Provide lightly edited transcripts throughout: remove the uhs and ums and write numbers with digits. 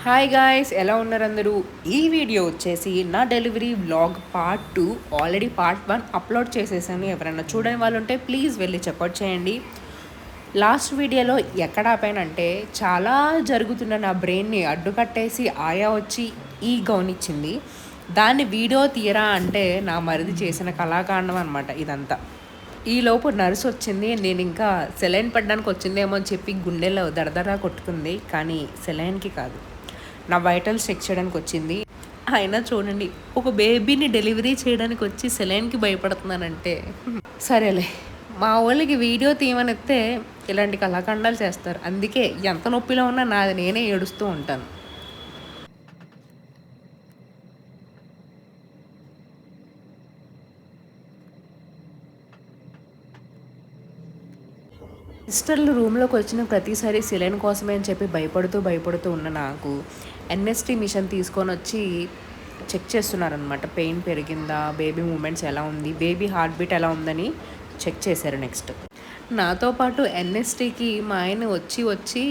Hi guys, ఎలా ఉన్నారు అందరూ? ఈ వీడియో వచ్చేసి నా delivery vlog part 2. Already part 1 upload చేసేసాను. ఎవరైనా చూడని వాళ్ళు ఉంటే ప్లీజ్ వెళ్ళి చెక్అవుట్ చేయండి. లాస్ట్ వీడియోలో ఎక్కడ ఆపానంటే, చాలా జరుగుతున్న నా బ్రెయిన్ని అడ్డుకట్టేసి ఆయా వచ్చి ఈ గౌన్ ఇచ్చింది. దాన్ని వీడియో తీయరా అంటే నా మరిది చేసిన కళాకాండం అనమాట ఇదంతా. ఈలోపు నర్స్ వచ్చింది. నేను ఇంకా సెలైన్ పడడానికి వచ్చిందేమో అని చెప్పి గుండెలో దడదరా కొట్టుకుంది. కానీ సెలైన్కి కాదు, నా వైటల్స్ చెక్ చేయడానికి వచ్చింది. అయినా చూడండి, ఒక బేబీని డెలివరీ చేయడానికి వచ్చి సెలైన్కి భయపడుతున్నానంటే సరేలే. మా వాళ్ళకి వీడియో తీయమనిస్తే ఇలాంటి కళాఖండాలు చేస్తారు. అందుకే ఎంత నొప్పిలో ఉన్నా నాది నేనే ఏడుస్తూ ఉంటాను. సిస్టర్లు రూమ్లోకి వచ్చిన ప్రతిసారి సిలైన్ కోసమే అని చెప్పి భయపడుతూ ఉన్న నాకు ఎన్ఎస్టీ మిషన్ తీసుకొని వచ్చి చెక్ చేస్తున్నారనమాట. పెయిన్ పెరిగిందా, బేబీ మూమెంట్స్ ఎలా ఉంది, బేబీ హార్ట్ బీట్ ఎలా ఉందని చెక్ చేశారు. నెక్స్ట్ నాతో పాటు ఎన్ఎస్టీకి మా ఆయన వచ్చి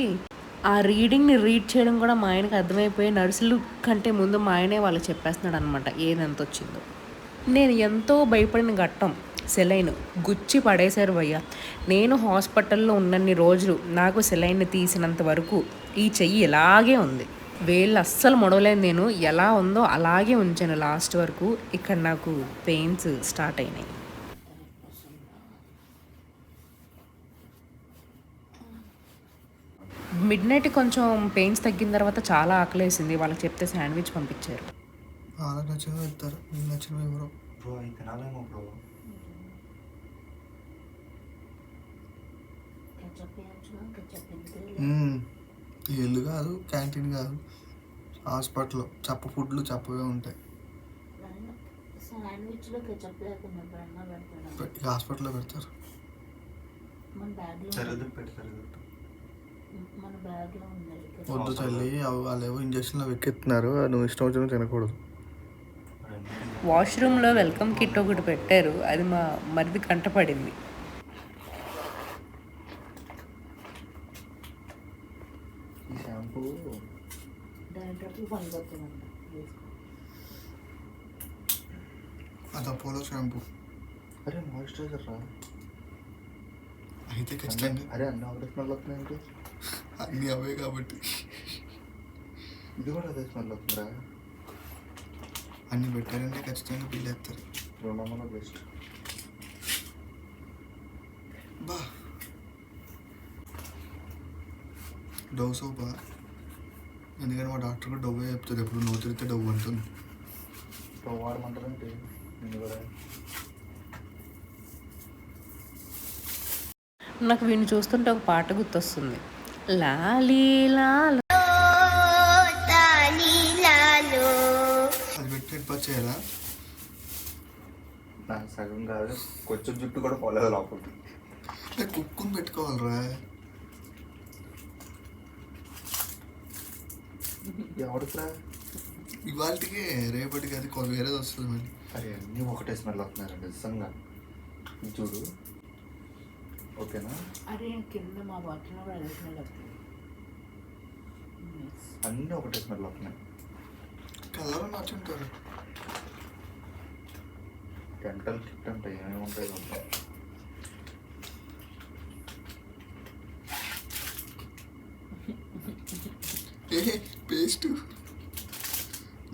ఆ రీడింగ్ని రీడ్ చేయడం కూడా మా ఆయనకు అర్థమైపోయి నర్సులు కంటే ముందు మా ఆయనే వాళ్ళకి చెప్పేస్తున్నాడు అనమాట ఏదెంత వచ్చిందో. నేను ఎంతో భయపడిన ఘట్టం సెలైన్ గుచ్చి పడేశారు భయ్య. నేను హాస్పిటల్లో ఉన్నన్ని రోజులు నాకు సెలైన్ తీసినంత వరకు ఈ చెయ్యి ఇలాగే ఉంది. వేళ్ళు అస్సలు మొడవలేదు. నేను ఎలా ఉందో అలాగే ఉంచాను లాస్ట్ వరకు. ఇక్కడ నాకు పెయిన్స్ స్టార్ట్ అయినాయి. మిడ్ నైట్ కొంచెం పెయిన్స్ తగ్గిన తర్వాత చాలా ఆకలేసింది. వాళ్ళకి చెప్తే శాండ్విచ్ పంపించారు. ఇల్లు కాదు, క్యాంటీన్ కాదు, హాస్పిటల్లో చప్ప ఫుడ్లు చప్పగా ఉంటాయి. హాస్పిటల్లో పెడతారు. వద్దు తల్లి, వాళ్ళేవో ఇంజక్షన్లో వెక్కెత్తున్నారు. నువ్వు ఇష్టం వచ్చిన తినకూడదు. వాష్రూమ్లో వెల్కమ్ కిట్ ఒకటి పెట్టారు. అది మా మరిది కంటపడింది. అది అపోలో షాంపూ. అరే మాయిశ్చరైజర్ రా. అయితే ఖచ్చితంగా అరే అన్నీ అవే స్మెల్ వస్తున్నాయి. అన్నీ అవే కాబట్టి ఇది కూడా అదే స్మెల్ వస్తుందిరా. అన్నీ పెట్టారంటే ఖచ్చితంగా బిల్ వేస్తారు. 200 బెస్ట్. బా డవ్ సోపా. ఎందుకంటే మా డాక్టర్ కూడా డవ్వే చెప్తుంది. ఎప్పుడు నవ్వు తిరిగితే డవ్వు అంటుంది. డవ్ వాడమంటారంటే నేను కూడా. నాకు వీడిని చూస్తుంటే ఒక పాట గుర్తొస్తుంది. లాలీ లాలో అది పెట్టి పచ్చేయాలా? నాకు సగం కాదు, కొంచెం జుట్టు కూడా పోలేదు లోపలికి. కుక్కుని పెట్టుకోవాలరా. ఎవరికిరా? ఇవాళకి రేపటికి అది వేరేది వస్తుంది మళ్ళీ. అరే అన్నీ ఒకటే స్మెల్ వస్తున్నారండి నిజంగా. చూడు ఓకేనా? అరే కింద మా బాత్రూంలో కూడా అదే స్మెల్ వస్తుంది. అన్నీ ఒకటే స్మెల్ వస్తున్నాయి. కలర్ నచ్చుంటారు. డెంటల్ కిట్ అంటే ఏమేమి ఉంటాయి ఉంటాయి. పేస్ట్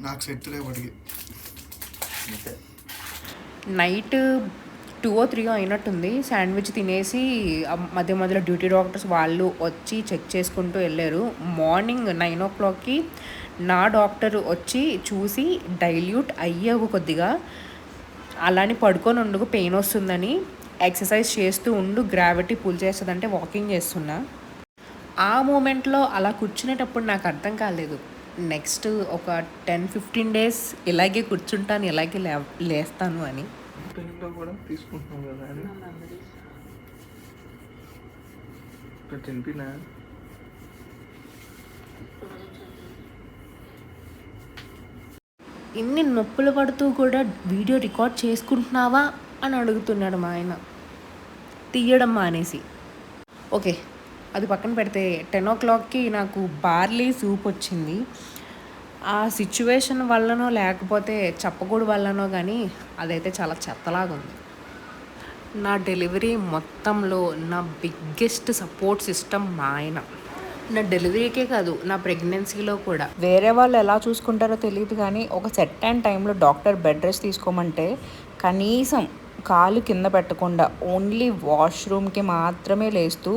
నాకు సెట్ రేపటికి. నైట్ 2 or 3 అయినట్టుంది. శాండ్విచ్ తినేసి మధ్య మధ్యలో డ్యూటీ డాక్టర్స్ వాళ్ళు వచ్చి చెక్ చేసుకుంటూ వెళ్ళారు. మార్నింగ్ 9 o'clockకి నా డాక్టర్ వచ్చి చూసి డైల్యూట్ అయ్యావు కొద్దిగా, అలానే పడుకొని ఉండుకు, పెయిన్ వస్తుందని, ఎక్సర్సైజ్ చేస్తూ ఉండు, గ్రావిటీ పుల్ చేస్తుందంటే వాకింగ్ చేస్తున్నా. ఆ మూమెంట్లో అలా కూర్చునేటప్పుడు నాకు అర్థం కాలేదు, నెక్స్ట్ ఒక 10-15 days ఇలాగే కూర్చుంటాను, ఇలాగే లేస్తాను అని. పెయిన్లో కూడా తీసుకుంటున్నాం కదా అని తినిపినా. ఇన్ని నొప్పులు పడుతూ కూడా వీడియో రికార్డ్ చేసుకుంటున్నావా అని అడుగుతున్నాడు మా ఆయన, తీయడం మానేసి. ఓకే, అది పక్కన పెడితే 10 o'clockకి నాకు బార్లీ సూప్ వచ్చింది. ఆ సిచ్యువేషన్ వల్లనో లేకపోతే చెప్పకూడదు వల్లనో కానీ అదైతే చాలా చెత్తలాగుంది. నా డెలివరీ మొత్తంలో నా బిగ్గెస్ట్ సపోర్ట్ సిస్టమ్ మా ఆయన. నా డెలివరీకే కాదు, నా ప్రెగ్నెన్సీలో కూడా. వేరే వాళ్ళు ఎలా చూసుకుంటారో తెలియదు కానీ ఒక సెట్ అండ్ టైంలో డాక్టర్ బెడ్ రెస్ట్ తీసుకోమంటే కనీసం కాలు కింద పెట్టకుండా ఓన్లీ వాష్రూమ్కి మాత్రమే లేస్తూ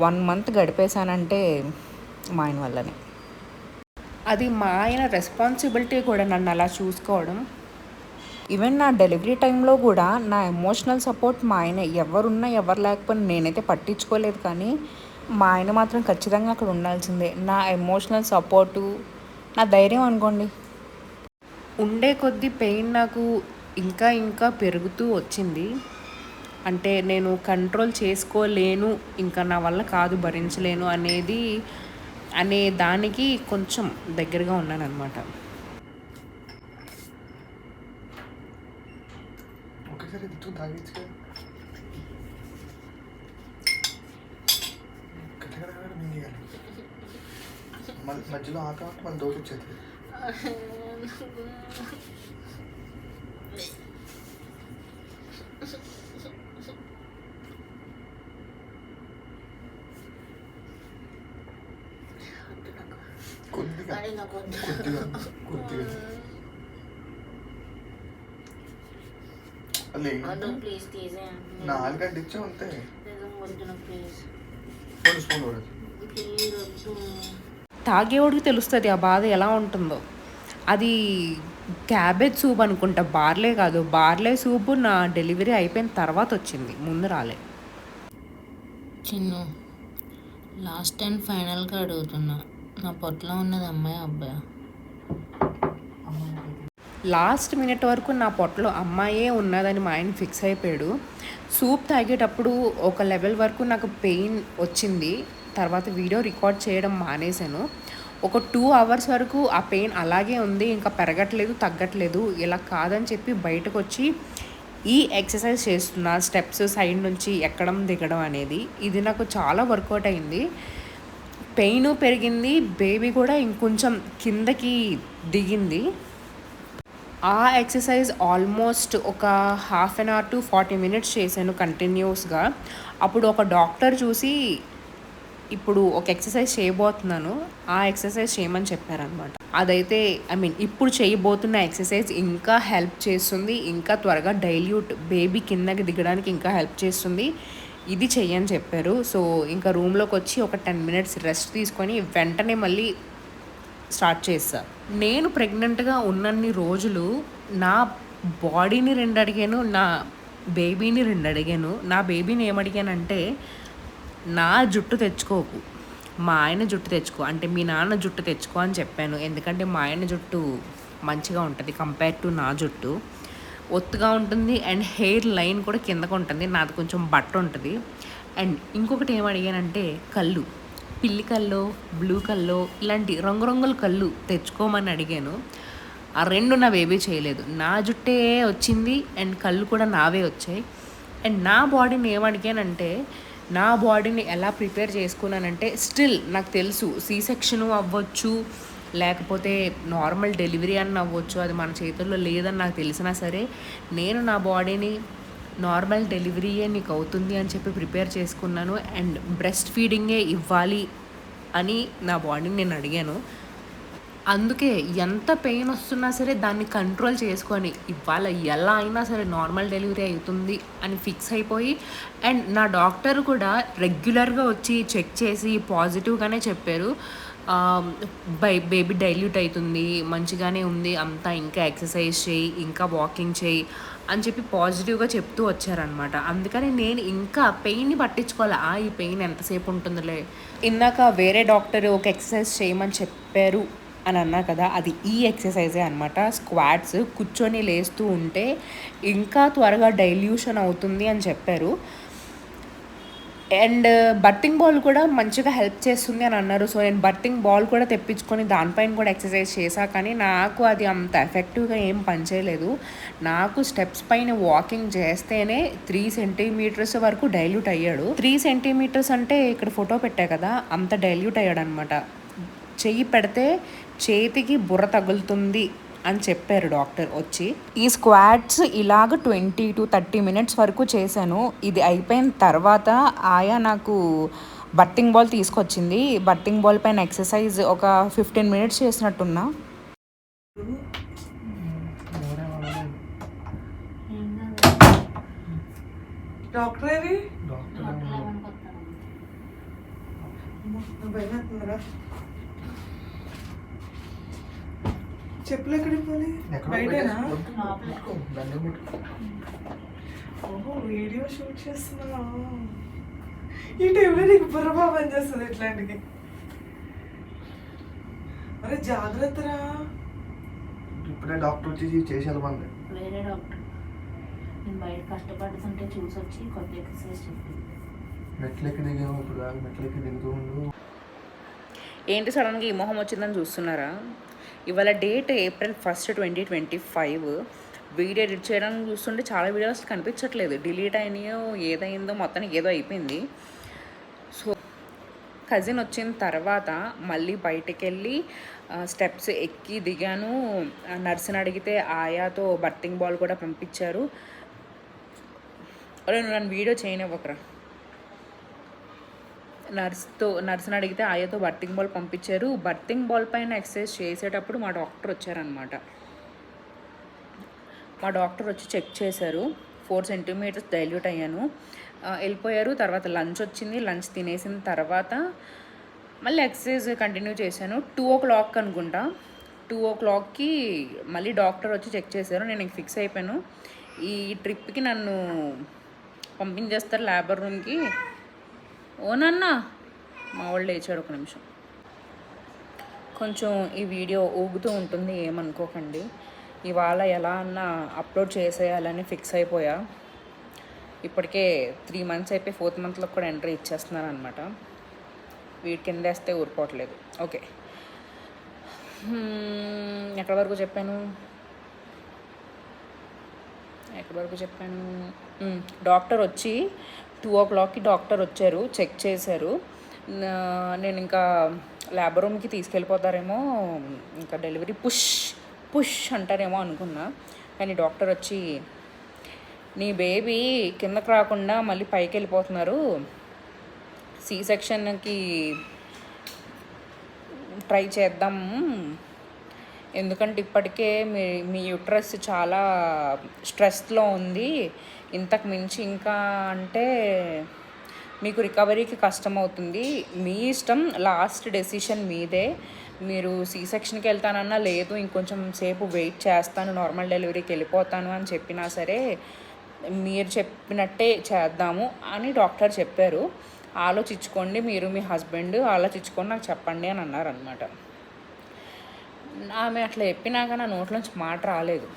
1 month గడిపేశానంటే మా ఆయన వల్లనే. అది మా ఆయన రెస్పాన్సిబిలిటీ కూడా నన్ను అలా చూసుకోవడం. ఈవెన్ నా డెలివరీ టైంలో కూడా నా ఎమోషనల్ సపోర్ట్ మా ఆయన. ఎవరున్నా ఎవరు లేకపోయినా నేనైతే పట్టించుకోలేదు కానీ మా ఆయన మాత్రం ఖచ్చితంగా అక్కడ ఉండాల్సిందే. నా ఎమోషనల్ సపోర్టు, నా ధైర్యం అనుకోండి. ఉండే కొద్దీ పెయిన్ నాకు ఇంకా ఇంకా పెరుగుతూ వచ్చింది. అంటే నేను కంట్రోల్ చేసుకోలేను, ఇంకా నా వల్ల కాదు, భరించలేను అనే దానికి కొంచెం దగ్గరగా ఉన్నానన్నమాట. ఒకసారి ఎత్తు తాగించు కదా. కట్టకడ మింగేయాలి. మధ్యలో ఆకలి మళ్ళీ దోశ వచ్చేది. కొద్దిగా కొద్దిగా కొద్దిగా నాలుగంటే ఇచ్చా అంతే. స్పూన్ కూడా తాగేవాడికి తెలుస్తుంది ఆ బాధ ఎలా ఉంటుందో. అది క్యాబేజ్ సూప్ అనుకుంటా, బార్లే కాదు. బార్లే సూపు నా డెలివరీ అయిపోయిన తర్వాత వచ్చింది, ముందు రాలే. చిన్ను, లాస్ట్ అండ్ ఫైనల్గా అడుగుతున్నా, నా పొట్టలో ఉన్నది అమ్మాయి అబ్బాయి? లాస్ట్ మినిట్ వరకు నా పొట్టలో అమ్మాయే ఉన్నదని మా ఆయన ఫిక్స్ అయిపోయాడు. సూప్ తాగేటప్పుడు ఒక లెవెల్ వరకు నాకు పెయిన్ వచ్చింది. తర్వాత వీడియో రికార్డ్ చేయడం మానేశాను. ఒక 2 hours వరకు ఆ పెయిన్ అలాగే ఉంది, ఇంకా పెరగట్లేదు, తగ్గట్లేదు. ఇలా కాదని చెప్పి బయటకు వచ్చి ఈ ఎక్సర్సైజ్ చేస్తున్నా, స్టెప్స్ సైడ్ నుంచి ఎక్కడం దిగడం అనేది. ఇది నాకు చాలా వర్కౌట్ అయింది. పెయిన్ పెరిగింది, బేబీ కూడా ఇంకొంచెం కిందకి దిగింది. ఆ ఎక్సర్సైజ్ ఆల్మోస్ట్ ఒక 1/2 hour to 40 minutes చేశాను కంటిన్యూస్గా. అప్పుడు ఒక డాక్టర్ చూసి ఇప్పుడు ఒక ఎక్సర్సైజ్ చేయబోతున్నాను, ఆ ఎక్సర్సైజ్ చేయమని చెప్పారనమాట. అదైతే ఇప్పుడు చేయబోతున్న ఎక్సర్సైజ్ ఇంకా హెల్ప్ చేస్తుంది, ఇంకా త్వరగా డైల్యూట్ బేబీ కిందకి దిగడానికి ఇంకా హెల్ప్ చేస్తుంది. ఇది చెయ్యని చెప్పారు. సో ఇంకా రూమ్లోకి వచ్చి ఒక 10 minutes రెస్ట్ తీసుకొని వెంటనే మళ్ళీ స్టార్ట్ చేస్తా. నేను ప్రెగ్నెంట్గా ఉన్నన్ని రోజులు నా బాడీని 2 అడిగాను, నా బేబీని 2 అడిగాను. నా బేబీని ఏమడిగానంటే, నా జుట్టు తెచ్చుకోకు, మా ఆయన జుట్టు తెచ్చుకో, అంటే మీ నాన్న జుట్టు తెచ్చుకో అని చెప్పాను. ఎందుకంటే మా ఆయన జుట్టు మంచిగా ఉంటుంది కంపేర్ టు నా జుట్టు. ఒత్తుగా ఉంటుంది అండ్ హెయిర్ లైన్ కూడా కిందకు ఉంటుంది, నాది కొంచెం బట్ట ఉంటుంది. అండ్ ఇంకొకటి ఏమడిగానంటే కళ్ళు, పిల్లి కల్లో, బ్లూ కల్లో, ఇలాంటి రంగురంగుల కళ్ళు తెచ్చుకోమని అడిగాను. ఆ 2 నా బేబీ చేయలేదు. నా జుట్టే వచ్చింది అండ్ కళ్ళు కూడా నావే వచ్చాయి. అండ్ నా బాడీని ఏమడిగానంటే, నా బాడీని ఎలా ప్రిపేర్ చేసుకున్నానంటే, స్టిల్ నాకు తెలుసు సీ సెక్షన్ అవ్వచ్చు, లేకపోతే నార్మల్ డెలివరీ అని అవ్వచ్చు, అది మన చేతుల్లో లేదని నాకు తెలిసినా సరే నేను నా బాడీని నార్మల్ డెలివరీయే నీకు అవుతుంది అని చెప్పి ప్రిపేర్ చేసుకున్నాను. అండ్ బ్రెస్ట్ ఫీడింగే ఇవ్వాలి అని నా బాడీని నేను అడిగాను. అందుకే ఎంత పెయిన్ వస్తున్నా సరే దాన్ని కంట్రోల్ చేసుకొని ఇవాళ ఎలా అయినా సరే నార్మల్ డెలివరీ అవుతుంది అని ఫిక్స్ అయిపోయి, అండ్ నా డాక్టర్ కూడా రెగ్యులర్గా వచ్చి చెక్ చేసి పాజిటివ్గానే చెప్పారు. బేబీ డైల్యూట్ అవుతుంది, మంచిగానే ఉంది అంతా, ఇంకా ఎక్సర్సైజ్ చేయి, ఇంకా వాకింగ్ చేయి అని చెప్పి పాజిటివ్గా చెప్తూ వచ్చారనమాట. అందుకని నేను ఇంకా పెయిన్ని పట్టించుకోవాలి, ఈ పెయిన్ ఎంతసేపు ఉంటుందిలే. ఇందాక వేరే డాక్టర్ ఒక ఎక్సర్సైజ్ చేయమని చెప్పారు అని అన్నా కదా, అది ఈ ఎక్సర్సైజే అనమాట. స్క్వాట్స్, కూర్చొని లేస్తూ ఉంటే ఇంకా త్వరగా డైల్యూషన్ అవుతుంది అని చెప్పారు. అండ్ బర్తింగ్ బాల్ కూడా మంచిగా హెల్ప్ చేస్తుంది అని అన్నారు. సో నేను బర్తింగ్ బాల్ కూడా తెప్పించుకొని దానిపైన కూడా ఎక్సర్సైజ్ చేశా, కానీ నాకు అది అంత ఎఫెక్టివ్గా ఏం పనిచేయలేదు. నాకు స్టెప్స్ పైన వాకింగ్ చేస్తేనే 3 సెంటీమీటర్స్ వరకు డైల్యూట్ అయ్యాడు. 3 సెంటీమీటర్స్ అంటే ఇక్కడ ఫోటో పెట్టా కదా, అంత డైల్యూట్ అయ్యాడు అనమాట. చెయ్యి పెడితే చేతికి బుర్ర తగులుతుంది అని చెప్పారు డాక్టర్ వచ్చి. ఈ స్క్వాట్స్ ఇలాగ 20 to 30 మినిట్స్ వరకు చేశాను. ఇది అయిపోయిన తర్వాత ఆయా నాకు బర్తింగ్ బాల్ తీసుకొచ్చింది. బర్తింగ్ బాల్ పైన ఎక్సర్సైజ్ ఒక 15 మినిట్స్ చేసినట్టున్నా. డాక్టర్ ఏది చెప్పులు ఎక్కడికి పోలే బయటేనా? ఓహో వీడియో షూట్ చేస్తున్నా. ఈ టైంలో నీకు బుర్ర పని చేస్తుంది ఇట్లాంటికి. అరే జాగ్రత్తరా. ఇప్పుడే డాక్టర్ వచ్చి చేసి వెళ్ళమంది. వేరే డాక్టర్ నేను బయట కష్టపడుతుంటే చూసి వచ్చి కొత్త ఎక్సర్సైజ్ చెప్పింది. మెట్లెక్కి దిగాము ఇప్పుడు దాకా మెట్లెక్కి దిగుతూ ఉండు. ఏంటి సడన్గా ఈ మొహం వచ్చిందని చూస్తున్నారా? ఇవాళ date April 1st, 2025. Video edit చేయడానికి చూస్తుంటే చాలా వీడియోస్ కనిపించట్లేదు, డిలీట్ అయినాయో ఏదైందో మొత్తానికి ఏదో అయిపోయింది. సో కజిన్ వచ్చిన తర్వాత మళ్ళీ బయటికి వెళ్ళి స్టెప్స్ ఎక్కి దిగాను. నర్సుని అడిగితే ఆయాతో బర్తింగ్ బాల్ కూడా పంపించారు. నువ్వు నన్ను వీడియో చేయనివ్వకరా. నర్సుని అడిగితే ఆయాతో బర్తింగ్ బాల్ పంపించారు. బర్తింగ్ బాల్ పైన ఎక్సర్సైజ్ చేసేటప్పుడు మా డాక్టర్ వచ్చారనమాట. మా డాక్టర్ వచ్చి చెక్ చేశారు. 4 సెంటీమీటర్స్ డైల్యూట్ అయ్యాను. వెళ్ళిపోయారు. తర్వాత లంచ్ వచ్చింది. లంచ్ తినేసిన తర్వాత మళ్ళీ ఎక్సర్సైజ్ కంటిన్యూ చేశాను. 2 o'clock అనుకుంటా. 2 o'clockకి మళ్ళీ డాక్టర్ వచ్చి చెక్ చేశారు. నేను ఇంక ఫిక్స్ అయిపోయాను, ఈ ట్రిప్కి నన్ను పంపించేస్తారు లేబర్ రూమ్కి. ఓనన్నా మా వాళ్ళు లేచాడు. ఒక నిమిషం, కొంచెం ఈ వీడియో ఊగుతూ ఉంటుంది, ఏమనుకోకండి. ఇవాళ ఎలా అన్నా అప్లోడ్ చేసేయాలని ఫిక్స్ అయిపోయా. ఇప్పటికే 3 months అయిపోయి 4th monthలో కూడా ఎంట్రీ ఇచ్చేస్తున్నాను అనమాట. వీటి కింద వేస్తే ఊరుకోవట్లేదు. ఓకే, ఎక్కడి వరకు చెప్పాను? డాక్టర్ వచ్చి 2 o'clockకి డాక్టర్ వచ్చారు, చెక్ చేశారు. నేను ఇంకా లేబర్ రూమ్కి తీసుకెళ్ళిపోతారేమో, ఇంకా డెలివరీ పుష్ అంటారేమో అనుకున్నా. కానీ డాక్టర్ వచ్చి, నీ బేబీ కిందకు రాకుండా మళ్ళీ పైకి వెళ్ళిపోతున్నారు, సి సెక్షన్కి ట్రై చేద్దాం, ఎందుకంటే ఇప్పటికే మీ యూట్రస్ చాలా స్ట్రెస్లో ఉంది, ఇంతకు మించి ఇంకా అంటే మీకు రికవరీకి కష్టమవుతుంది, మీ ఇష్టం, లాస్ట్ డెసిషన్ మీదే, మీరు సి సెక్షన్కి వెళ్తానన్నా లేదు ఇంకొంచెం సేపు వెయిట్ చేస్తాను, నార్మల్ డెలివరీకి వెళ్ళిపోతాను అని చెప్పినా సరే మీరు చెప్పినట్టే చేద్దాము అని డాక్టర్ చెప్పారు. ఆలోచించుకోండి, మీరు మీ హస్బెండ్ ఆలోచించుకొని నాకు చెప్పండి అని అన్నారనమాట. ఆమె అట్లా చెప్పినాక నా నోట్లోంచి మాట రాలేదు.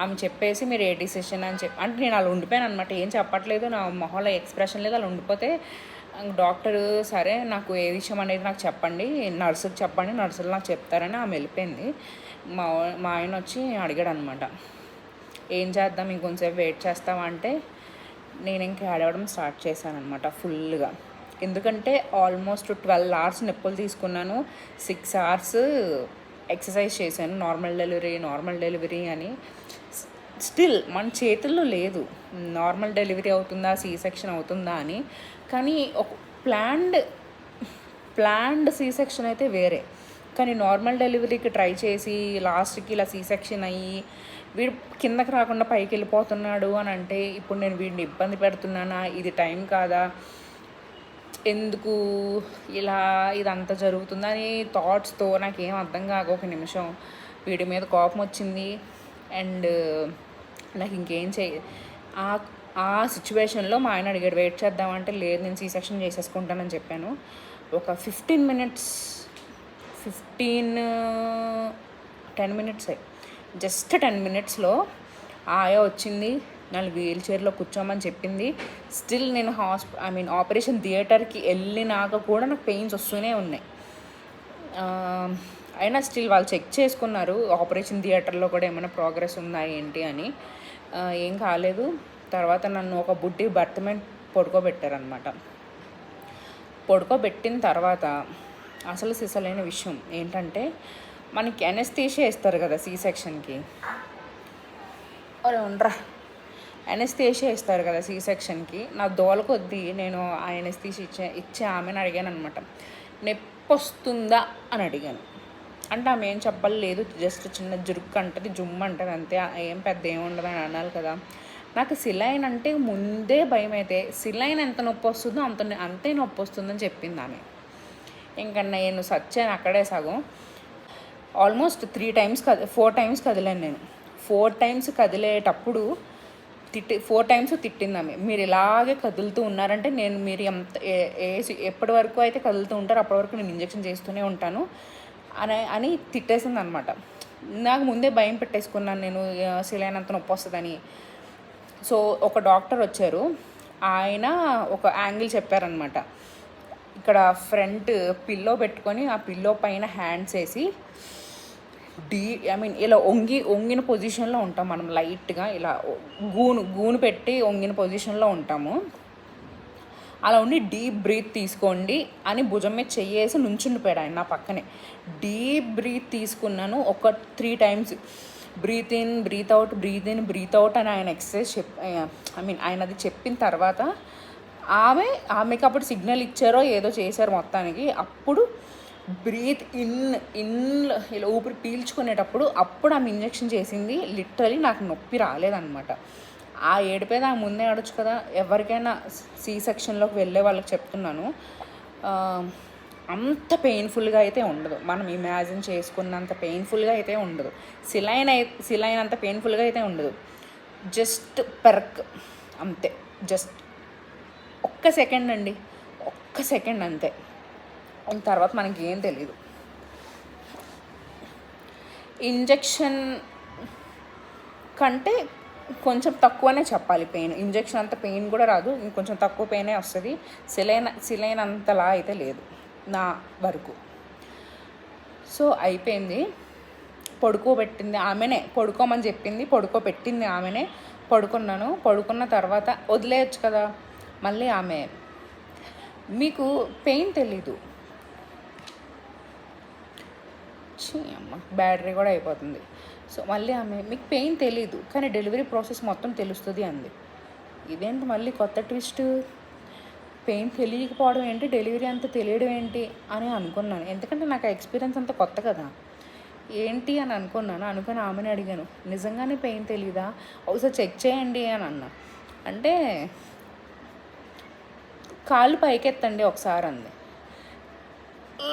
ఆమె చెప్పేసి మీరు ఏ డిసిషన్ అని అంటే నేను అలా ఉండిపోయాను అనమాట, ఏం చెప్పట్లేదు, నా మొహంలో ఎక్స్ప్రెషన్ లేదు. అలా ఉండిపోతే డాక్టర్ సరే నాకు ఏ విషయం అనేది నాకు చెప్పండి, నర్సుకి చెప్పండి, నర్సులు నాకు చెప్తారని ఆమె వెళ్ళిపోయింది. మా ఆయన వచ్చి అడిగాడు అనమాట, ఏం చేద్దాం ఇంకొంచెంసేపు వెయిట్ చేస్తావా అంటే నేను ఇంకా ఏడవడం స్టార్ట్ చేశాను అనమాట ఫుల్గా. ఎందుకంటే ఆల్మోస్ట్ 12 hours నొప్పులు తీసుకున్నాను, 6 hours ఎక్సర్సైజ్ చేశాను, నార్మల్ డెలివరీ అని. స్టిల్ మన చేతుల్లో లేదు నార్మల్ డెలివరీ అవుతుందా సి సెక్షన్ అవుతుందా అని. కానీ ఒక ప్లాన్డ్ సి సెక్షన్ అయితే వేరే, కానీ నార్మల్ డెలివరీకి ట్రై చేసి లాస్ట్కి ఇలా సి సెక్షన్ అయ్యి వీడు కిందకి రాకుండా పైకి వెళ్ళిపోతున్నాడు అని అంటే ఇప్పుడు నేను వీడిని ఇబ్బంది పెడుతున్నానా, ఇది టైం కాదా, ఎందుకు ఇలా ఇదంతా జరుగుతుందని థాట్స్తో నాకేం అర్థం కాక ఒక నిమిషం వీడి మీద కోపం వచ్చింది. అండ్ నాకు ఇంకేం ఆ సిచ్యువేషన్లో మా ఆయన అడిగాడు వెయిట్ చేద్దామంటే లేదు నేను సి సెక్షన్ చేసేసుకుంటానని చెప్పాను. ఒక 10 minutes జస్ట్ 10 minutesలో ఆయా వచ్చింది, నన్ను వీల్ చైర్లో కూర్చోమని చెప్పింది. స్టిల్ నేను ఆపరేషన్ థియేటర్కి వెళ్ళినాక కూడా నాకు పెయిన్స్ వస్తూనే ఉన్నాయి. అయినా స్టిల్ వాళ్ళు చెక్ చేసుకున్నారు ఆపరేషన్ థియేటర్లో కూడా ఏమైనా ప్రోగ్రెస్ ఉందా ఏంటి అని. ఏం కాలేదు. తర్వాత నన్ను ఒక బుడ్డి బర్త్ మీద పడుకోబెట్టారనమాట. పడుకోబెట్టిన తర్వాత అసలు సిసలైన విషయం ఏంటంటే, మనకి అనెస్థీషియా ఇస్తారు కదా సి సెక్షన్కి. ఉండరా, అనెస్థీషియా ఇస్తారు కదా సి సెక్షన్కి. నా దోల కొద్దీ నేను ఆ అనెస్థీషియా ఇచ్చే ఆమెను అడిగాను అనమాట, నొప్పి వస్తుందా అని అడిగాను. అంటే ఆమె ఏం చెప్పలేదు, జస్ట్ చిన్న జురుక్కు అంటది, జుమ్ము అంటది అంతే, ఏం పెద్ద ఏముండదు అని అనాలి కదా. నాకు సిలైన్ అంటే ముందే భయం. అయితే సిలైన్ ఎంత నొప్పి వస్తుందో అంతే నొప్పి వస్తుందని చెప్పింది ఆమె. ఇంకా నేను సచ్చాను అక్కడే సగం. ఆల్మోస్ట్ 4 టైమ్స్ కదిలాను నేను. 4 టైమ్స్ కదిలేటప్పుడు 4 టైమ్స్ తిట్టింది ఆమె, మీరు ఇలాగే కదులుతూ ఉన్నారంటే మీరు ఎప్పటి వరకు అయితే కదులుతూ ఉంటారో అప్పటి వరకు నేను ఇంజెక్షన్ చేస్తూనే ఉంటాను అని తిట్టేసింది అనమాట. నాకు ముందే భయం పెట్టేసుకున్నాను నేను, సిలైన్ అంత నొప్పి వస్తుందని. సో ఒక డాక్టర్ వచ్చారు, ఆయన ఒక యాంగిల్ చెప్పారనమాట. ఇక్కడ ఫ్రంట్ పిల్లో పెట్టుకొని ఆ పిల్లో పైన హ్యాండ్స్ వేసి ఇలా వంగిన పొజిషన్లో ఉంటాం మనం. లైట్గా ఇలా గూను పెట్టి వంగిన పొజిషన్లో ఉంటాము. అలా ఉండి డీప్ బ్రీత్ తీసుకోండి అని భుజం మీద చెయ్యేసి నుంచుండిపోయాడు ఆయన నా పక్కనే. డీప్ బ్రీత్ తీసుకున్నాను ఒక 3 times. Breath in breath out, breath in breath out అని ఆయన ఎక్సర్సైజ్ ఆయన అది చెప్పిన తర్వాత ఆమెకి అప్పుడు సిగ్నల్ ఇచ్చారో ఏదో చేశారు మొత్తానికి. అప్పుడు బ్రీత్ ఇన్ ఇలా ఊపిరి పీల్చుకునేటప్పుడు అప్పుడు ఆమె ఇంజెక్షన్ చేసింది. లిటరలీ నాకు నొప్పి రాలేదన్నమాట. ఆ ఏడిపోయేది ఆమె ముందే ఆడొచ్చు కదా. ఎవరికైనా సి సెక్షన్లోకి వెళ్ళే వాళ్ళకి చెప్తున్నాను, అంత పెయిన్ఫుల్గా అయితే ఉండదు. మనం ఇమాజిన్ చేసుకున్నంత పెయిన్ఫుల్గా అయితే ఉండదు. సిలైన్ అంత పెయిన్ఫుల్గా అయితే ఉండదు. జస్ట్ పెర్క్ అంతే. జస్ట్ ఒక్క సెకండ్ అండి, ఒక్క సెకండ్ అంతే. తర్వాత మనకి ఏం తెలీదు. ఇంజెక్షన్ కంటే కొంచెం తక్కువనే చెప్పాలి పెయిన్. ఇంజెక్షన్ అంత పెయిన్ కూడా రాదు, ఇంకొంచెం తక్కువ పెయినే వస్తుంది. సిలైన్ అంతలా అయితే లేదు నా వరకు. సో అయిపోయింది. పడుకోబెట్టింది ఆమెనే, పడుకోమని చెప్పింది, పడుకోబెట్టింది ఆమెనే. పడుకున్నాను. పడుకున్న తర్వాత వదిలేయచ్చు కదా. మళ్ళీ ఆమె, మీకు పెయిన్ తెలీదు, అమ్మ బ్యాటరీ కూడా అయిపోతుంది. సో మళ్ళీ ఆమె, మీకు పెయిన్ తెలీదు కానీ డెలివరీ ప్రాసెస్ మొత్తం తెలుస్తుంది అంది. ఇదేంటి మళ్ళీ కొత్త ట్విస్ట్, పెయిన్ తెలియకపోవడం ఏంటి, డెలివరీ అంత తెలియడం ఏంటి అని అనుకున్నాను. ఎందుకంటే నాకు ఆ ఎక్స్పీరియన్స్ అంత కొత్త కదా, ఏంటి అని అనుకుని ఆమెను అడిగాను, నిజంగానే పెయిన్ తెలీదా, ఒకసారి చెక్ చేయండి అని అన్నా. అంటే కాళ్ళు పైకెత్తండి ఒకసారి అంది.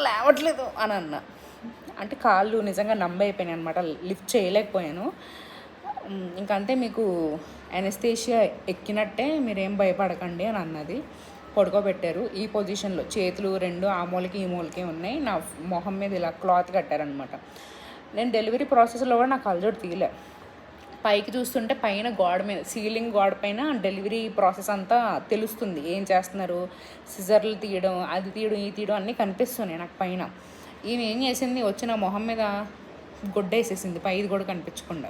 లేవట్లేదు అని అన్నా. అంటే కాళ్ళు నిజంగా అయిపోయినాయి అనమాట, లిఫ్ట్ చేయలేకపోయాను. ఇంకంతే, మీకు అనెస్థీషియా ఎక్కినట్టే, మీరేం భయపడకండి అని అన్నది. పడుకోబెట్టారు ఈ పొజిషన్లో, చేతులు 2 ఆ మూలకి ఈ మూలకి ఉన్నాయి. నా మొహం మీద ఇలా క్లాత్ కట్టారనమాట. నేను డెలివరీ ప్రాసెస్లో కూడా నా కళ్ళజోడు తీయలే. పైకి చూస్తుంటే పైన గోడ మీద, సీలింగ్ గోడ పైన డెలివరీ ప్రాసెస్ అంతా తెలుస్తుంది, ఏం చేస్తున్నారు, సిజర్లు తీయడం, అది తీయడం, ఇది తీయడం అన్నీ కనిపిస్తున్నాయి నాకు పైన. ఈమె ఏం చేసింది, వచ్చిన మొహం మీద గొడ్డేసేసింది, పైది కూడా కనిపించకుండా.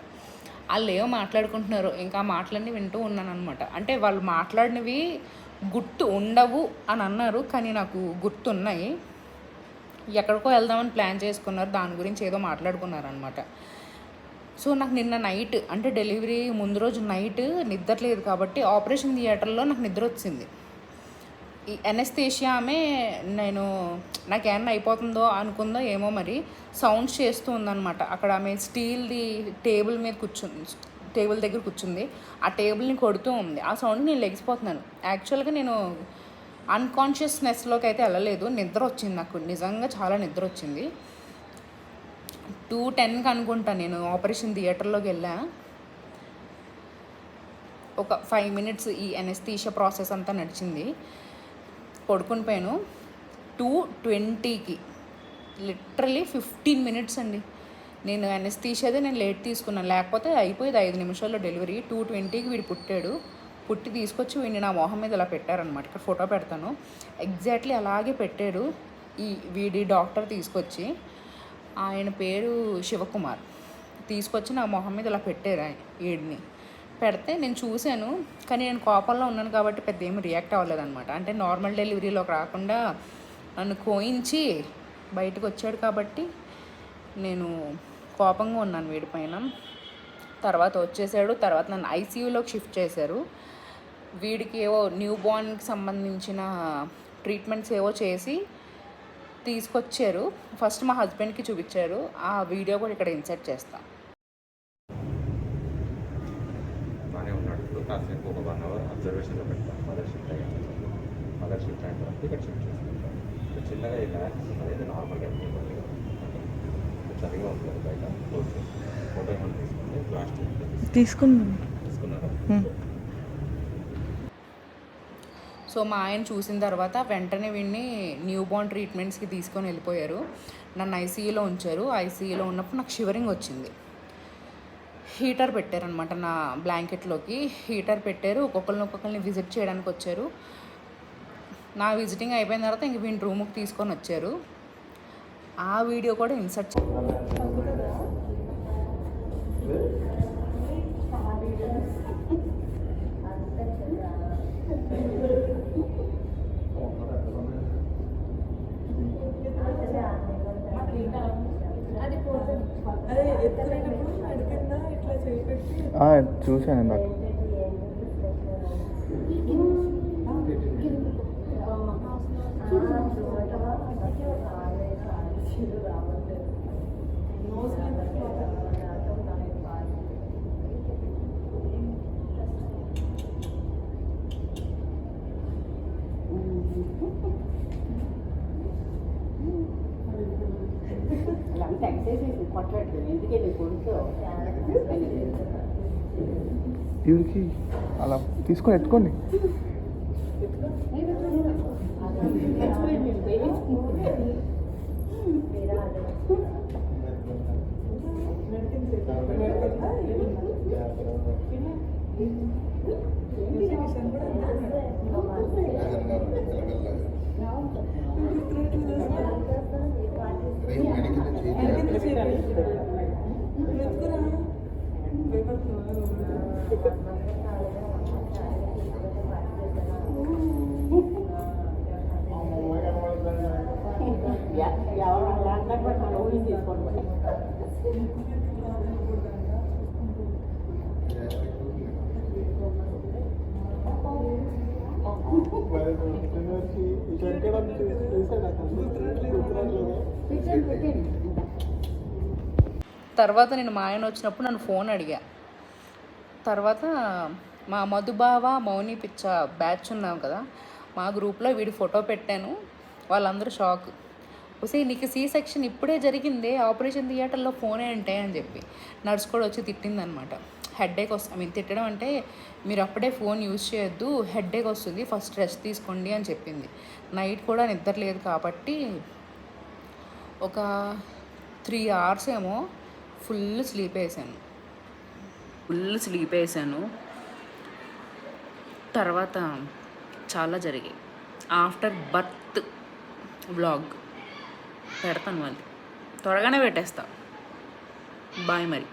వాళ్ళు ఏమో మాట్లాడుకుంటున్నారు, ఇంకా మాటలన్నీ వింటూ ఉన్నాను అనమాట. అంటే వాళ్ళు మాట్లాడినవి గుర్తు ఉండవు అని అన్నారు, కానీ నాకు గుర్తున్నాయి. ఎక్కడికో వెళ్దామని ప్లాన్ చేసుకున్నారు, దాని గురించి ఏదో మాట్లాడుకున్నారు అనమాట. సో నాకు నిన్న నైట్, అంటే డెలివరీ ముందు రోజు నైట్ నిద్రలేదు కాబట్టి ఆపరేషన్ థియేటర్లో నాకు నిద్ర వచ్చింది. ఈ అనెస్థీషియా ఆమె, నాకు ఏమన్నా అయిపోతుందో అనుకుందో ఏమో మరి, సౌండ్స్ చేస్తూ ఉందన్నమాట. అక్కడ ఆమె స్టీల్ది టేబుల్ దగ్గర కూర్చుంది, ఆ టేబుల్ని కొడుతూ ఉంది. ఆ సౌండ్కి నేను లెగిసిపోతున్నాను. యాక్చువల్గా నేను అన్కాన్షియస్నెస్లోకి అయితే వెళ్ళలేదు, నిద్ర వచ్చింది నాకు, నిజంగా చాలా నిద్ర వచ్చింది. 2:10కి అనుకుంటా నేను ఆపరేషన్ థియేటర్లోకి వెళ్ళా. ఒక 5 మినిట్స్ ఈ అనెస్థీషియా ప్రాసెస్ అంతా నడిచింది. పడుకుని పోయాను. 2:20కి లిటరలీ 15 మినిట్స్ అండి, నేను అనస్థీషియాదే నేను లేట్ తీసుకున్నాను, లేకపోతే అయిపోయేది 5 నిమిషాల్లో డెలివరీ. 2:20కి వీడు పుట్టాడు. పుట్టి తీసుకొచ్చి వీడిని నా మొహం మీద ఇలా పెట్టారనమాట. ఇక్కడ ఫోటో పెడతాను. ఎగ్జాక్ట్లీ అలాగే పెట్టాడు వీడి డాక్టర్ తీసుకొచ్చి. ఆయన పేరు శివకుమార్. తీసుకొచ్చి నా మొహం మీద ఇలా పెట్టారు వీడిని. పెడితే నేను చూశాను, కానీ నేను కోపంలో ఉన్నాను కాబట్టి పెద్ద ఏమి రియాక్ట్ అవ్వలేదన్నమాట. అంటే నార్మల్ డెలివరీలోకి రాకుండా నన్ను కోయించి బయటకు వచ్చాడు కాబట్టి నేను కోపంగా ఉన్నాను వీడిపైన. తర్వాత వచ్చేసాడు. తర్వాత నన్ను ఐసీయూలోకి షిఫ్ట్ చేశారు. వీడికి ఏవో న్యూ బార్న్కి సంబంధించిన ట్రీట్మెంట్స్ ఏవో చేసి తీసుకొచ్చారు. ఫస్ట్ మా హస్బెండ్కి చూపించారు. ఆ వీడియో కూడా ఇక్కడ ఇన్సర్ట్ చేస్తాను. బాగానే ఉన్నాడు. ఇప్పుడు కాసేపు ఒక 1 అవర్ అబ్జర్వేషన్లో పెడతాను. మదర్ షిఫ్ట్ అయిన తర్వాత ఇక్కడ షిఫ్ట్ చేసుకుంటాను. చిన్నగా ఈ మ్యాథ్స్ అనేది నార్మల్గా సరిగా ఉంటుంది. బయట క్లోజ్ చేసి ఫోటో ఏమైనా తీసుకుంటే ప్లాస్టిక్ తీసుకున్నారా? సో మా ఆయన చూసిన తర్వాత వెంటనే వీడిని న్యూ బార్న్ ట్రీట్మెంట్స్కి తీసుకొని వెళ్ళిపోయారు. నన్ను ఐసీయూలో ఉంచారు. ఐసీయూలో ఉన్నప్పుడు నాకు షివరింగ్ వచ్చింది. హీటర్ పెట్టారనమాట నా బ్లాంకెట్లోకి. హీటర్ పెట్టారు. ఒక్కొక్కరిని విజిట్ చేయడానికి వచ్చారు. నా విజిటింగ్ అయిపోయిన తర్వాత ఇంక వీడిని రూమ్కి తీసుకొని వచ్చారు. ఆ వీడియో కూడా ఇన్సర్ట్ అదే ఎత్తుకునేటప్పుడు మెడకింద ఇట్లా చేపెట్టి చూశాను ఇందాక. ఇవిడికి అలా తీసుకొని ఎత్తుకోండి. తర్వాత నేను మా ఆయన వచ్చినప్పుడు నన్ను ఫోన్ అడిగా. తర్వాత మా మధుబావ మౌని పిచ్చ బ్యాచ్ ఉన్నాం కదా, మా గ్రూప్లో వీడి ఫోటో పెట్టాను. వాళ్ళందరూ షాక్. ఒసే నీకు సీ సెక్షన్ ఇప్పుడే జరిగిందే, ఆపరేషన్ థియేటర్లో ఫోన్ ఏంటే అని చెప్పి నర్స్ కూడా వచ్చి తిట్టిందనమాట. హెడ్ఏక్ వస్తుంది. తిట్టడం అంటే మీరు అప్పుడే ఫోన్ యూజ్ చేయొద్దు, హెడ్ఏక్ వస్తుంది, ఫస్ట్ రెస్ట్ తీసుకోండి అని చెప్పింది. నైట్ కూడా నిద్ర లేదు కాబట్టి ఒక 3 hours ఏమో ఫుల్ స్లీప్ వేసాను. తర్వాత చాలా జరిగాయి. ఆఫ్టర్ బర్త్ వ్లాగ్ పెడతాను, మళ్ళీ త్వరగానే పెట్టేస్తా. బాయ్ మరి.